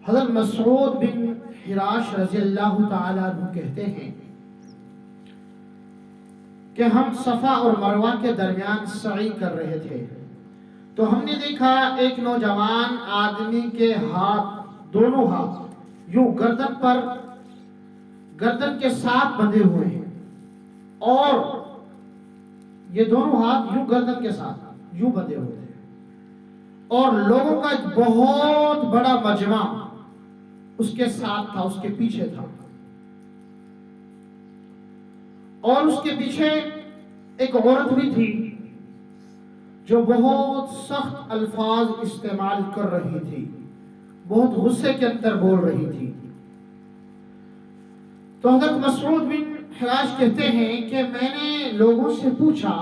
حضرت مسعود بن حراش رضی اللہ تعالیٰ عنہ کہتے ہیں کہ ہم صفا اور مروہ کے درمیان سعی کر رہے تھے تو ہم نے دیکھا ایک نوجوان آدمی کے ہاتھ، دونوں ہاتھ یوں گردن کے ساتھ بندھے ہوئے ہیں، اور یہ دونوں ہاتھ یوں گردن کے ساتھ یوں بندھے ہوئے تھے، اور لوگوں کا ایک بہت بڑا مجمع اس کے ساتھ تھا، اس کے پیچھے تھا، اور اس کے پیچھے ایک عورت بھی تھی جو بہت سخت الفاظ استعمال کر رہی تھی، بہت غصے کے اندر بول رہی تھی۔ تو حضرت مسعود بن حراش کہتے ہیں کہ میں نے لوگوں سے پوچھا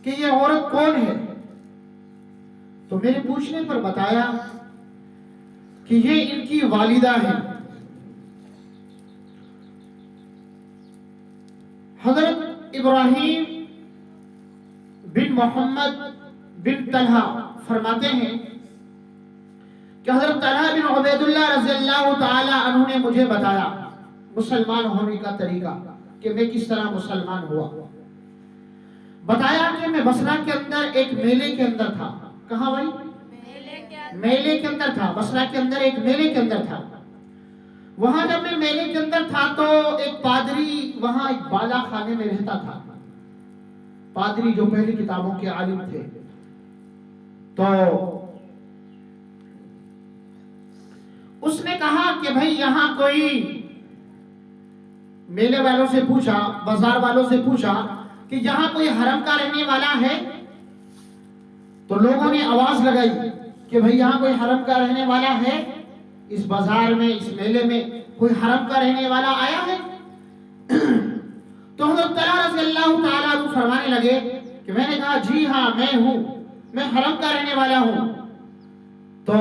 کہ یہ عورت کون ہے، تو میرے پوچھنے پر بتایا کہ یہ ان کی والدہ ہے۔ حضرت ابراہیم بن محمد بن طلحہ فرماتے ہیں کہ حضرت طلحہ بن عبید اللہ رضی اللہ تعالی عنہ نے مجھے بتایا مسلمان ہونے کا طریقہ، کہ میں کس طرح مسلمان ہوا۔ بتایا کہ میں بصرہ کے اندر ایک میلے کے اندر تھا۔ کہاں بھائی؟ میلے کے اندر تھا، بصرہ کے اندر ایک میلے کے اندر تھا۔ وہاں جب میں میلے کے اندر تھا تو ایک پادری وہاں ایک بالا خانے میں رہتا تھا، پادری جو پہلی کتابوں کے عالم تھے۔ تو اس نے کہا کہ بھائی یہاں کوئی، میلے والوں سے پوچھا، بازار والوں سے پوچھا کہ یہاں کوئی حرم کا رہنے والا ہے؟ تو لوگوں نے آواز لگائی کہ بھائی یہاں کوئی حرم کا رہنے والا ہے، اس بازار میں، اس میلے میں کوئی حرم کا رہنے والا آیا ہے؟ تو حضرت طلحہ رضی اللہ تعالیٰ عنہ فرمانے لگے کہ میں نے کہا جی ہاں میں ہوں، میں حرم کا رہنے والا ہوں۔ تو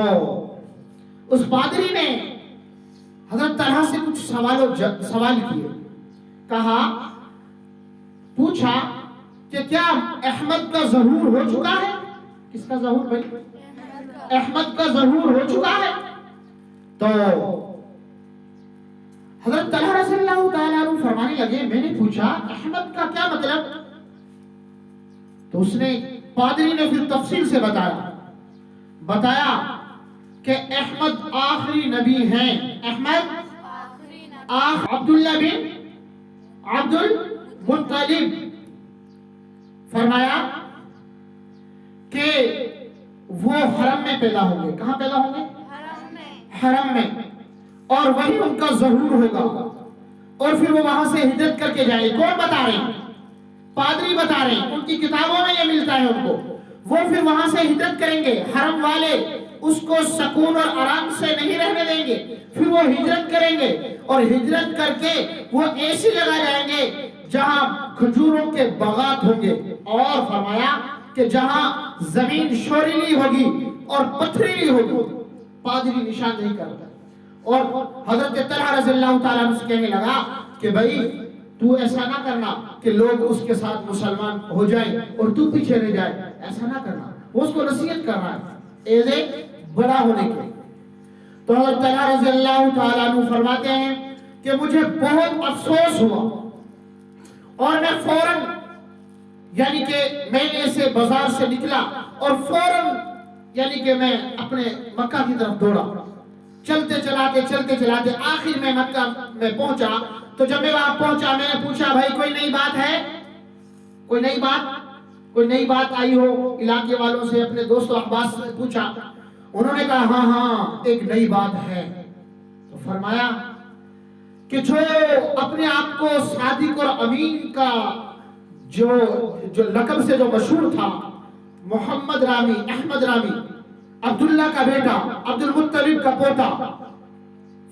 اس پادری نے حضرت طلحہ سے کچھ سوال کیے، کہا، پوچھا کہ کیا احمد کا ظہور ہو چکا ہے؟ کس کا ظہور بھائی؟ احمد کا ظہور ہو چکا ہے؟ تو حضرت طلحہ رضی اللہ تعالیٰ عنہ فرمانے لگے میں نے پوچھا احمد کا کیا مطلب؟ تو اس نے، پادری نے پھر تفصیل سے بتایا کہ احمد آخری نبی ہیں، احمد عبداللہ بن عبد المطلب۔ فرمایا کہ وہ حرم میں پیدا ہوں گے۔ کہاں پیدا ہوں گے؟ حرم میں، اور وہی ان کا ظہور ہوگا، اور پھر وہ وہاں سے ہجرت کر کے جائیں گے۔ کون بتا رہے ہیں؟ پادری بتا رہے ہیں، ان کی کتابوں میں یہ ملتا ہے ان کو۔ وہ پھر وہاں سے ہجرت کریں گے، حرم والے اس کو سکون اور آرام سے نہیں رہنے دیں گے، پھر وہ ہجرت کریں گے، اور ہجرت کر کے وہ ایسی جگہ جائیں گے جہاں کھجوروں کے باغات ہوں گے، اور فرمایا کہ جہاں زمین شوریلی ہوگی اور پتھریلی ہوگی۔ پادری نشاندہی کرتا ہے، اور حضرت طلحہ رضی اللہ تعالیٰ عنہ سے کہنے لگا کہ بھائی تو ایسا نہ کرنا کہ لوگ اس کے ساتھ مسلمان ہو جائیں اور تو پیچھے رہ جائے، ایسا نہ کرنا۔ وہ اس کو نصیحت کر رہا ہے ایز اے بڑا ہونے کے۔ تو حضرت طلحہ رضی اللہ تعالیٰ عنہ فرماتے ہیں کہ مجھے بہت افسوس ہوا، اور میں فوراً، یعنی کہ میں ایسے بازار سے نکلا اور فوراً یعنی کہ میں اپنے مکہ کی طرف دوڑا، چلتے چلاتے آخر میں مکہ میں پہنچا۔ تو جب میں وہاں پہنچا میں نے پوچھا بھائی کوئی نئی بات ہے؟ کوئی نئی بات آئی ہو؟ علاقے والوں سے، اپنے دوست و احباب سے پوچھا، انہوں نے کہا ہاں ایک نئی بات ہے۔ تو فرمایا کہ جو اپنے آپ کو صادق اور امین کا جو لقب سے جو مشہور تھا، محمد رامی، احمد رامی، عبداللہ کا بیٹا، عبد المطلب کا پوتا،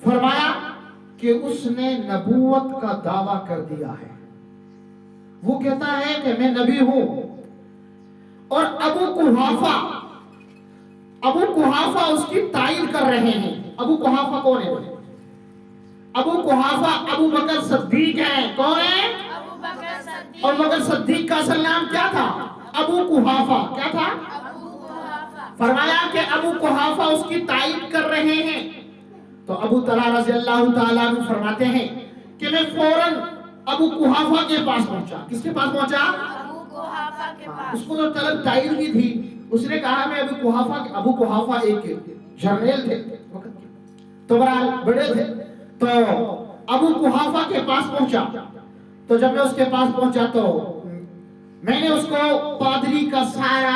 فرمایا کہ اس نے نبوت کا دعویٰ کر دیا ہے۔ وہ کہتا ہے کہ میں نبی ہوں، اور ابو قحافہ اس کی تائید کر رہے ہیں۔ ابو قحافہ کون ہے؟ ابو قحافہ ابو بکر صدیق ہیں۔ کون ہے؟ ابو بکر صدیق کا اصل نام کیا تھا؟ ابو قحافہ۔ کیا تھا؟ فرمایا کہ ابو قحافہ اس کی تائید کر رہے ہیں. تو ابو طلحہ رضی اللہ تعالیٰ عنہ فرماتے ہیں کہ میں فوراً ابو قحافہ کے پاس پہنچا. کس کے پاس پہنچا؟ ابو قحافہ کے پاس. اس کو جو طلب تائید کی تھی اس نے کہا میں ابو قحافہ ایک جرنیل تھے تو برحال بڑے تھے. تو ابو قحافہ کے پاس پہنچا. تو جب میں اس کے پاس پہنچا تو میں نے اس کو پادری کا سارا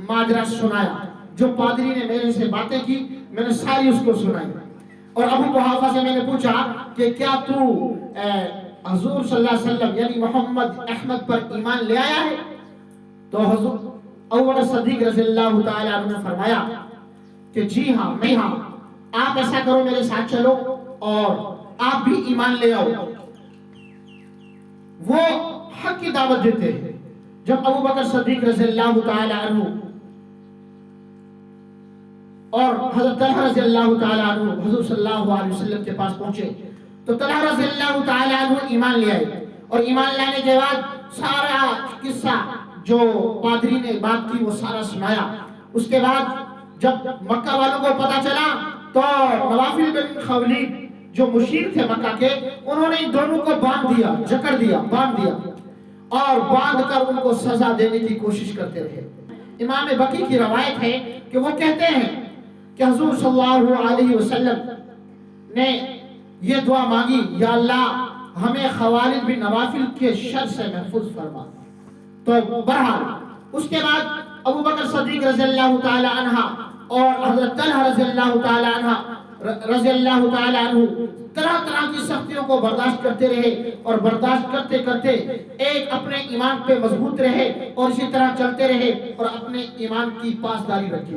ماجرا سنایا. جو پادری نے میرے سے باتیں کی میں نے ساری اس کو سنائی. اور ابو قحافہ سے میں نے پوچھا کہ کیا تو حضور صلی اللہ علیہ وسلم یعنی محمد احمد پر ایمان لے آیا ہے؟ تو حضور ابو بکر صدیق رضی اللہ تعالیٰ عنہ نے فرمایا کہ جی ہاں میں ہاں. آپ ایسا کرو میرے ساتھ چلو اور آپ بھی ایمان لے آؤ. وہ حق کی دعوت دیتے ہیں. جب ابو بکر صدیق رضی اللہ تعالیٰ عنہ اور حضرت طلحہ رضی اللہ تعالیٰ عنہ حضور صلی اللہ علیہ وسلم کے پاس پہنچے تو طلحہ رضی اللہ تعالیٰ عنہ ایمان لے آئے. اور ایمان لانے کے بعد سارا قصہ جو پادری نے بات کی وہ سارا سنایا. اس کے بعد جب مکہ والوں کو پتا چلا تو نوافل بن خویلد جو مشیر تھے مکہ کے انہوں نے ان دونوں کو باندھ دیا, جکڑ دیا, باندھ دیا اور باندھ کر ان کو سزا دینے کی کوشش کرتے رہے. امام بقی کی روایت ہے کہ وہ کہتے ہیں کہ حضور صلی اللہ علیہ وسلم نے یہ دعا مانگی, یا اللہ ہمیں خوالد بن نوافل کے شر سے محفوظ فرما. تو بہرحال اس کے بعد ابو بکر صدیق رضی اللہ تعالی عنہ اور حضرت طلحہ رضی اللہ تعالی عنہ طرح طرح کی سختیوں کو برداشت کرتے رہے اور برداشت کرتے کرتے ایک اپنے ایمان پہ مضبوط رہے اور اسی طرح چلتے رہے اور اپنے ایمان کی پاسداری رکھی.